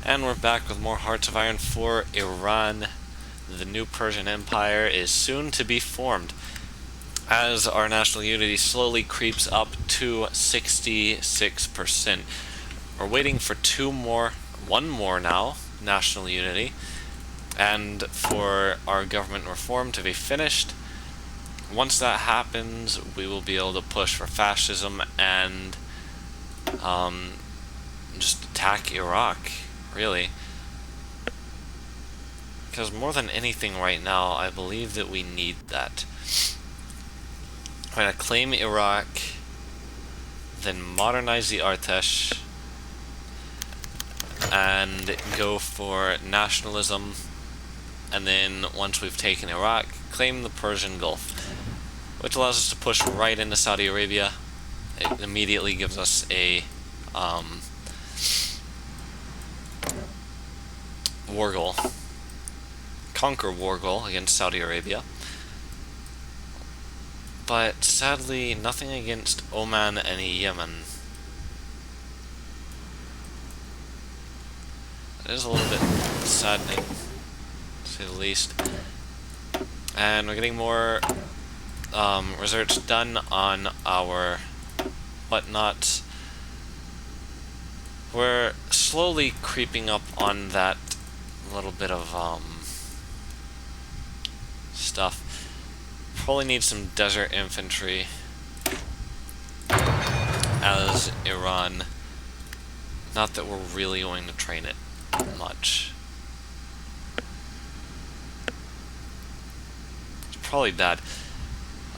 And we're back with more Hearts of Iron for Iran. The new Persian Empire is soon to be formed as our national unity slowly creeps up to 66%. We're waiting for one more now, national unity, and for our government reform to be finished. Once that happens, we will be able to push for fascism and just attack Iraq, really. Because more than anything right now, I believe that we need that. We're going to claim Iraq, then modernize the Artesh, and go for nationalism, and then once we've taken Iraq, claim the Persian Gulf, which allows us to push right into Saudi Arabia. It immediately gives us a war goal. Conquer war goal against Saudi Arabia. But sadly, nothing against Oman and Yemen. It is a little bit saddening, to say the least. And we're getting more research done on our whatnots. We're slowly creeping up on that little bit of stuff. Probably need some desert infantry as Iran. Not that we're really going to train it much. It's probably bad.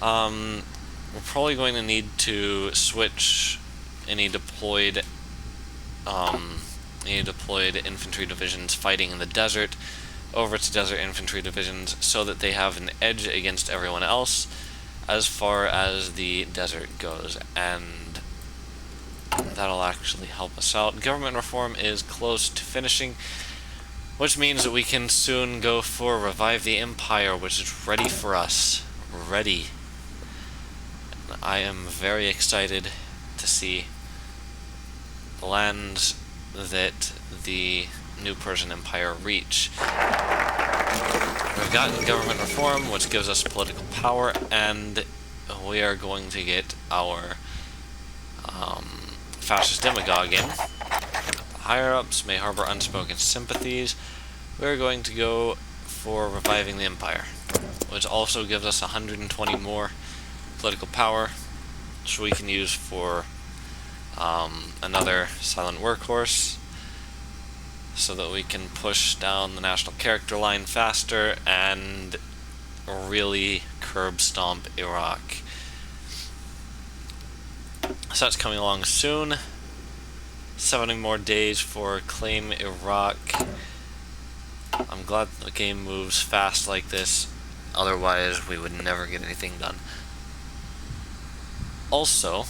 We're probably going to need to switch any deployed infantry divisions fighting in the desert over to desert infantry divisions so that they have an edge against everyone else as far as the desert goes, and that'll actually help us out. Government reform is close to finishing, which means that we can soon go for Revive the Empire, which is ready for us. Ready. I am very excited to see the lands that the new Persian Empire reach. We've gotten government reform, which gives us political power, and we are going to get our fascist demagogue in. Higher-ups may harbor unspoken sympathies. We're going to go for reviving the empire, which also gives us 120 more political power, which we can use for another silent workhorse, so that we can push down the national character line faster and really curb stomp Iraq. So that's coming along soon. 70 more days for Claim Iraq. I'm glad the game moves fast like this, otherwise we would never get anything done. Also,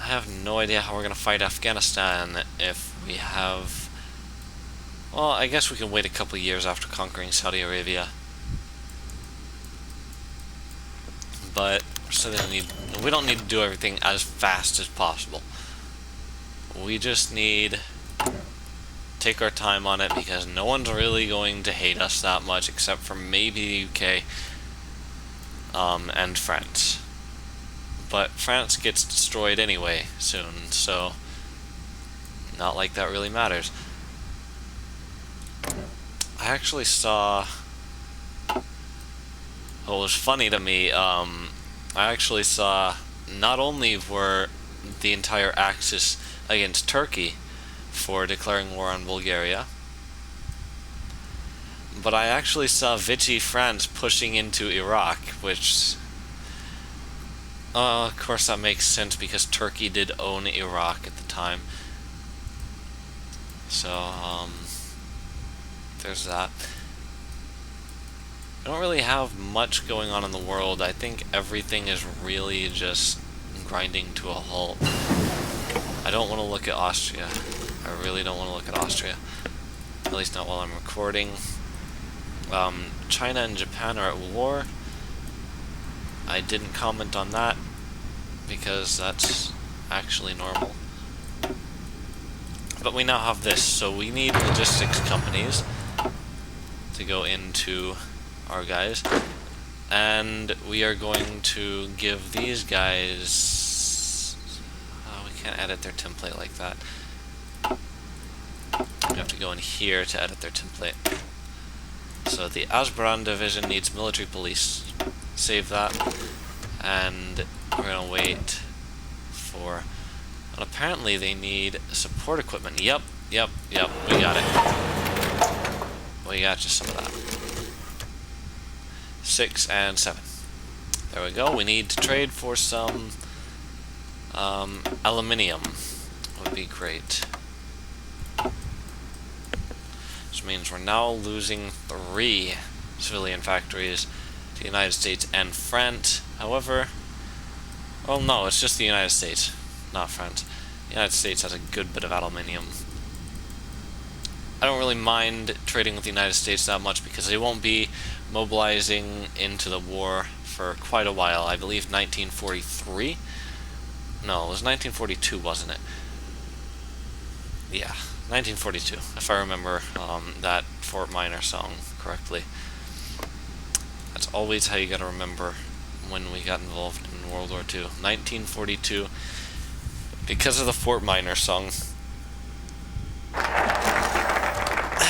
I have no idea how we're going to fight Afghanistan if we have... Well, I guess we can wait a couple years after conquering Saudi Arabia. But we don't need to do everything as fast as possible. We just need to take our time on it, because no one's really going to hate us that much except for maybe the UK and France. But France gets destroyed anyway soon, so not like that really matters. I actually saw... What was funny to me, I actually saw not only were the entire Axis against Turkey for declaring war on Bulgaria, but I actually saw Vichy France pushing into Iraq, which... of course that makes sense because Turkey did own Iraq at the time. So, there's that. I don't really have much going on in the world. I think everything is really just grinding to a halt. I don't want to look at Austria. I really don't want to look at Austria. At least not while I'm recording. China and Japan are at war. I didn't comment on that because that's actually normal. But we now have this, so we need logistics companies to go into our guys. And we are going to give these guys... we can't edit their template like that. We have to go in here to edit their template. So the Asbaran division needs military police. Save that. And we're going to wait for... And apparently they need support equipment. Yep. We got it. We got just some of that. 6 and 7. There we go. We need to trade for some aluminium. Would be great. Which means we're now losing 3 civilian factories to the United States and France. However, well, no, it's just the United States, not France. The United States has a good bit of aluminium. I don't really mind trading with the United States that much because they won't be mobilizing into the war for quite a while. I believe 1943? No, it was 1942, wasn't it? Yeah, 1942, if I remember that Fort Minor song correctly. That's always how you gotta remember when we got involved in World War II. 1942, because of the Fort Minor song.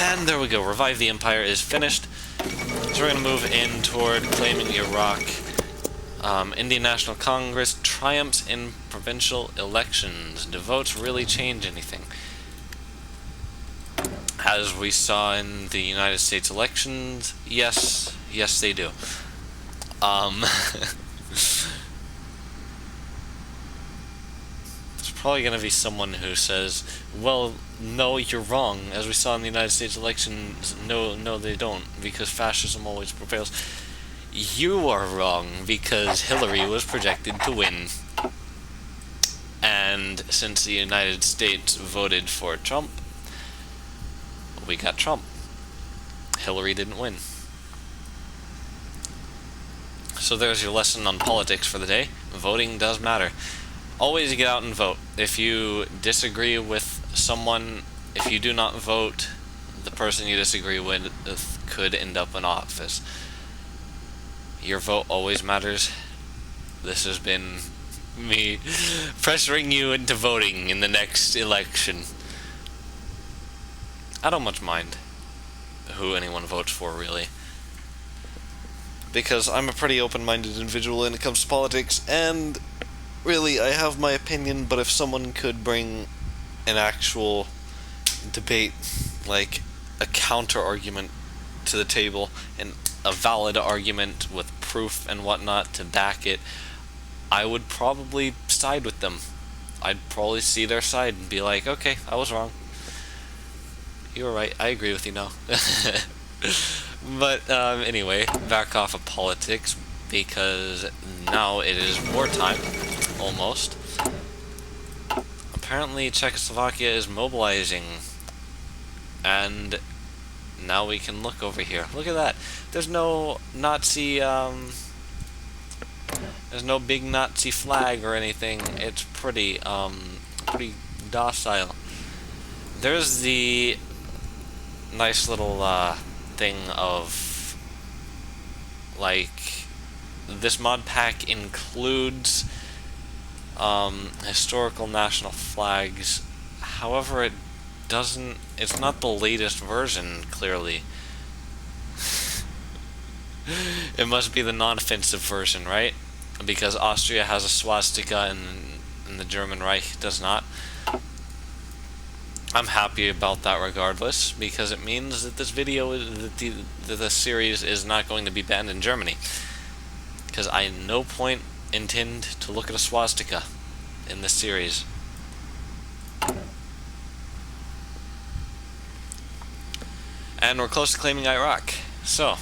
And there we go, Revive the Empire is finished. So we're going to move in toward claiming Iraq. Indian National Congress triumphs in provincial elections. Do votes really change anything? As we saw in the United States elections, yes they do. There's probably going to be someone who says, well, no, you're wrong. As we saw in the United States elections, no, they don't, because fascism always prevails. You are wrong, because Hillary was projected to win. And since the United States voted for Trump, we got Trump. Hillary didn't win. So there's your lesson on politics for the day. Voting does matter. Always get out and vote. If you disagree with someone, if you do not vote, the person you disagree with could end up in office. Your vote always matters. This has been me pressuring you into voting in the next election. I don't much mind who anyone votes for, really. Because I'm a pretty open-minded individual when it comes to politics, and really, I have my opinion, but if someone could bring an actual debate, like a counter-argument to the table, and a valid argument with proof and whatnot to back it, I would probably side with them. I'd probably see their side and be like, okay, I was wrong. You were right, I agree with you now. But anyway, back off of politics, because now it is wartime, almost. Apparently Czechoslovakia is mobilizing, and now we can look over here. Look at that. There's no Nazi, there's no big Nazi flag or anything. It's pretty docile. There's the nice little thing of, like, this mod pack includes historical national flags. However, it's not the latest version, clearly. It must be the non-offensive version, right? Because Austria has a swastika and the German Reich does not. I'm happy about that regardless, because it means that this video, that the series is not going to be banned in Germany. Because I at no point intend to look at a swastika in this series. And we're close to claiming Iraq. So,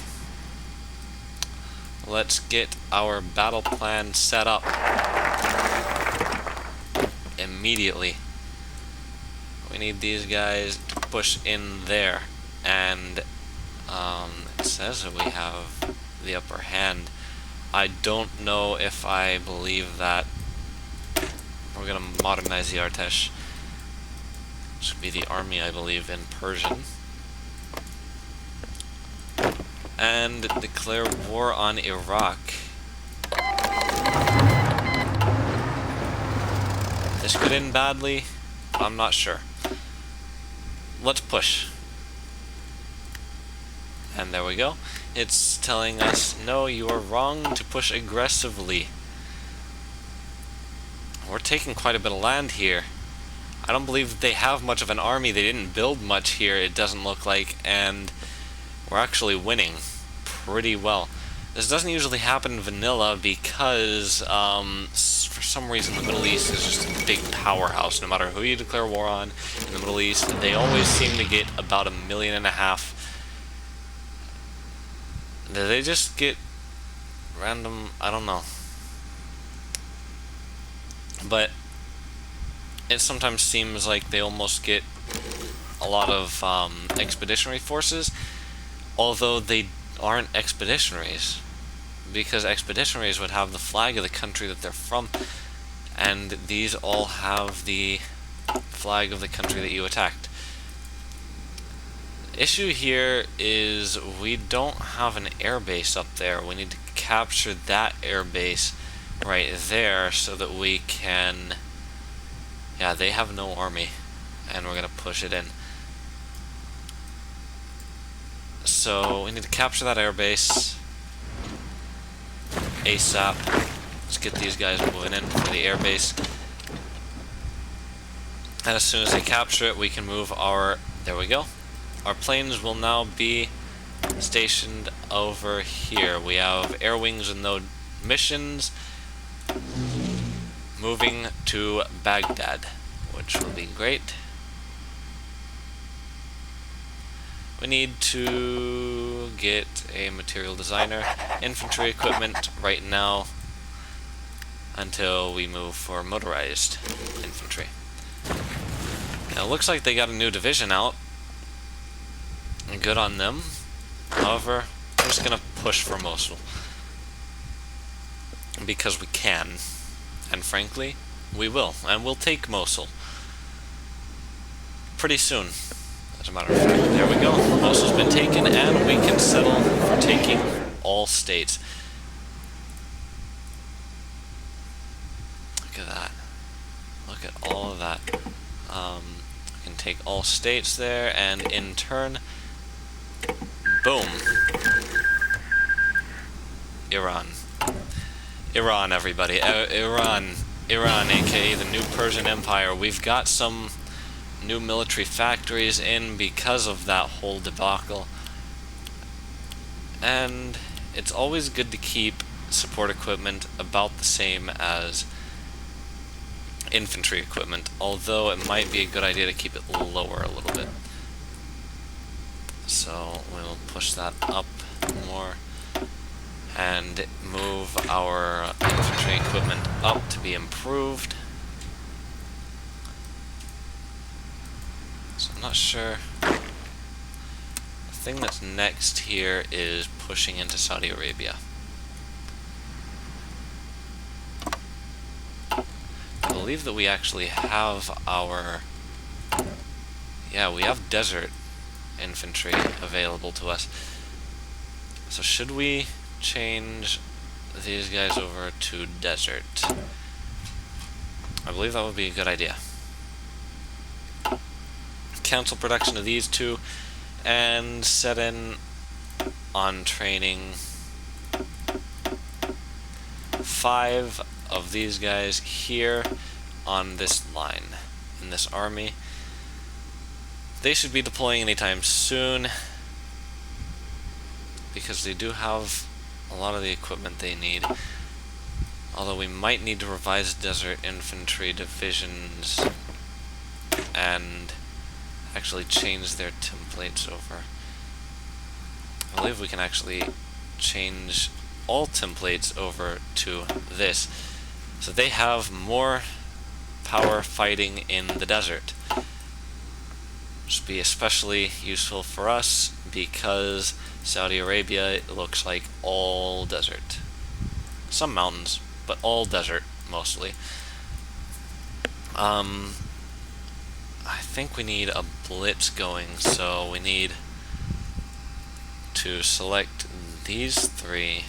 let's get our battle plan set up immediately. We need these guys to push in there, and it says that we have the upper hand. I don't know if I believe that. We're gonna modernize the Artesh. Should be the army, I believe, in Persian. And declare war on Iraq. This could end badly. I'm not sure. Let's push. And there we go. It's telling us, no, you are wrong to push aggressively. We're taking quite a bit of land here. I don't believe that they have much of an army. They didn't build much here, it doesn't look like, and we're actually winning pretty well. This doesn't usually happen in vanilla because for some reason the Middle East is just a big powerhouse. No matter who you declare war on in the Middle East, they always seem to get about 1.5 million. They just get random, I don't know. But it sometimes seems like they almost get a lot of expeditionary forces, although they aren't expeditionaries, because expeditionaries would have the flag of the country that they're from, and these all have the flag of the country that you attacked. The issue here is we don't have an airbase up there. We need to capture that airbase right there so that we can... Yeah, they have no army, and we're gonna push it in. So we need to capture that airbase ASAP. Let's get these guys moving in for the airbase. And as soon as they capture it, we can move our... There we go. Our planes will now be stationed over here. We have air wings with no missions, moving to Baghdad, which will be great. We need to get a material designer, infantry equipment right now until we move for motorized infantry. Now it looks like they got a new division out. Good on them. However, I'm just gonna push for Mosul because we can, and frankly, we will, and we'll take Mosul pretty soon. As a matter of fact, there we go. Mosul's been taken, and we can settle for taking all states. Look at that. Look at all of that. We can take all states there, and in turn, boom. Iran. Iran, everybody. Iran, aka the new Persian Empire. We've got some new military factories in because of that whole debacle. And it's always good to keep support equipment about the same as infantry equipment, although it might be a good idea to keep it lower a little bit. So we'll push that up more and move our infantry equipment up to be improved. So I'm not sure. The thing that's next here is pushing into Saudi Arabia. I believe that we actually have our... Yeah, we have desert infantry available to us. So should we change these guys over to desert? I believe that would be a good idea. Cancel production of these two and set in on training 5 of these guys here on this line in this army. They should be deploying anytime soon because they do have a lot of the equipment they need. Although we might need to revise desert infantry divisions and actually change their templates over. I believe we can actually change all templates over to this, so they have more power fighting in the desert. Which would be especially useful for us because Saudi Arabia looks like all desert. Some mountains, but all desert mostly. I think we need a blitz going, so we need to select these three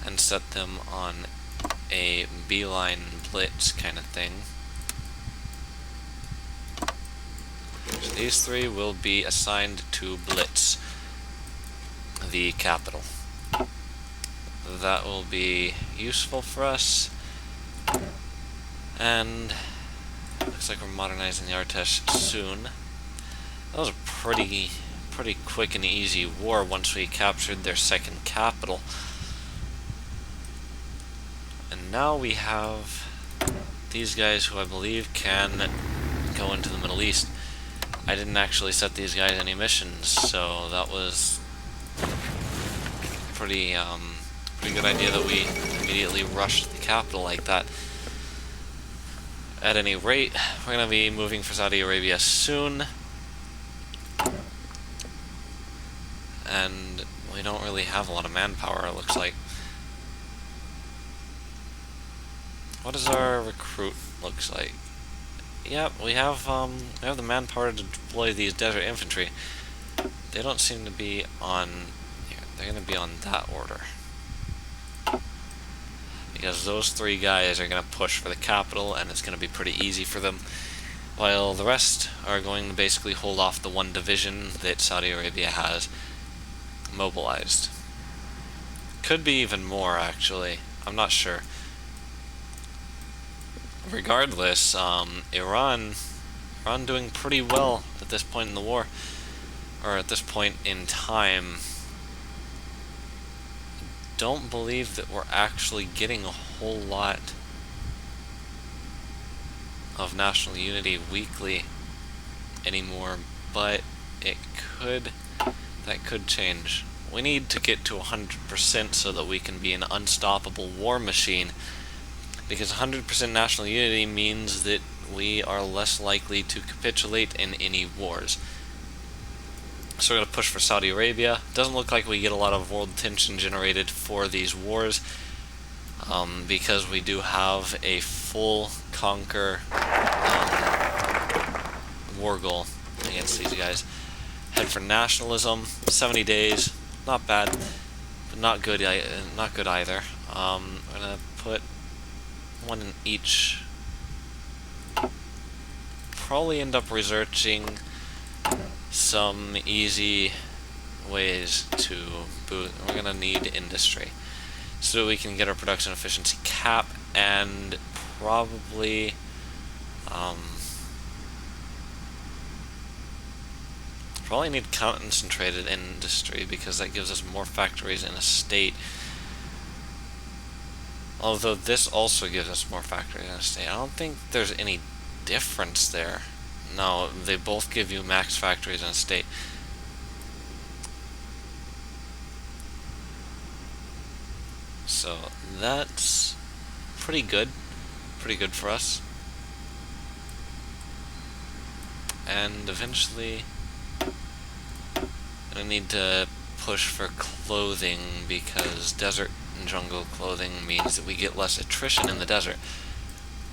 and set them on a beeline blitz kind of thing. So these three will be assigned to blitz the capital. That will be useful for us, and looks like we're modernizing the Artesh soon. That was a pretty quick and easy war once we captured their second capital. And now we have these guys who I believe can go into the Middle East. I didn't actually set these guys any missions, so that was pretty good idea that we immediately rushed the capital like that. At any rate, we're going to be moving for Saudi Arabia soon, and we don't really have a lot of manpower, it looks like. What does our recruit looks like? Yep, we have the manpower to deploy these desert infantry. They don't seem to be on here. They're going to be on that order, because those three guys are going to push for the capital, and it's going to be pretty easy for them, while the rest are going to basically hold off the one division that Saudi Arabia has mobilized. Could be even more, actually. I'm not sure. Regardless, Iran doing pretty well at this point in the war, or at this point in time. Don't believe that we're actually getting a whole lot of national unity weekly anymore, but that could change. We need to get to 100% so that we can be an unstoppable war machine, because 100% national unity means that we are less likely to capitulate in any wars. So we're going to push for Saudi Arabia. Doesn't look like we get a lot of world tension generated for these wars, because we do have a full conquer war goal against these guys. Head for nationalism, 70 days, not bad, but not good either. We're going to put one in each. Probably end up researching some easy ways to boost. We're going to need industry so we can get our production efficiency cap, and probably need concentrated industry, because that gives us more factories in a state. Although this also gives us more factories in a state. I don't think there's any difference there. No, they both give you max factories in a state. So that's pretty good for us. And eventually I'm gonna need to push for clothing, because desert and jungle clothing means that we get less attrition in the desert.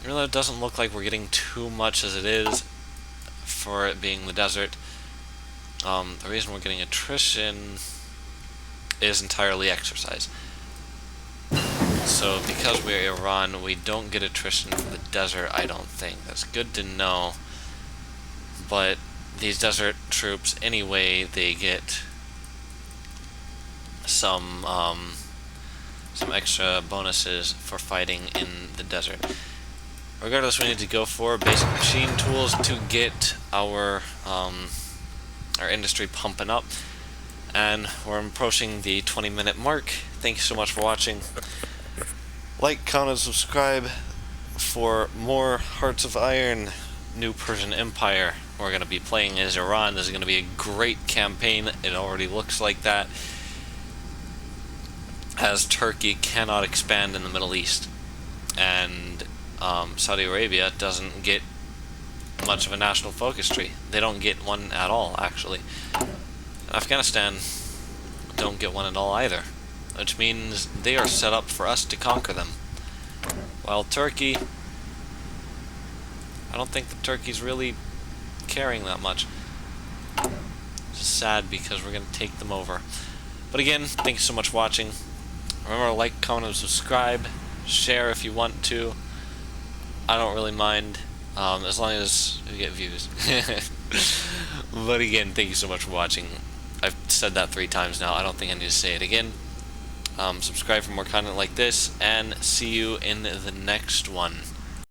Even though it doesn't look like we're getting too much as it is for it being the desert, the reason we're getting attrition is entirely exercise. So because we're Iran, we don't get attrition for the desert, I don't think. That's good to know. But these desert troops, anyway, they get some extra bonuses for fighting in the desert. Regardless, we need to go for basic machine tools to get our industry pumping up. And we're approaching the 20-minute mark. Thank you so much for watching. Like, comment, subscribe for more Hearts of Iron, New Persian Empire. We're going to be playing as Iran. This is going to be a great campaign. It already looks like that, as Turkey cannot expand in the Middle East, and Saudi Arabia doesn't get much of a national focus tree. They don't get one at all, actually. Afghanistan don't get one at all either, which means they are set up for us to conquer them. While Turkey, I don't think the Turkey's really caring that much. It's just sad because we're going to take them over. But again, thanks so much for watching. Remember to like, comment, and subscribe. Share if you want to. I don't really mind, as long as we get views. But again, thank you so much for watching. I've said that 3 times now. I don't think I need to say it again. Subscribe for more content like this, and see you in the next one.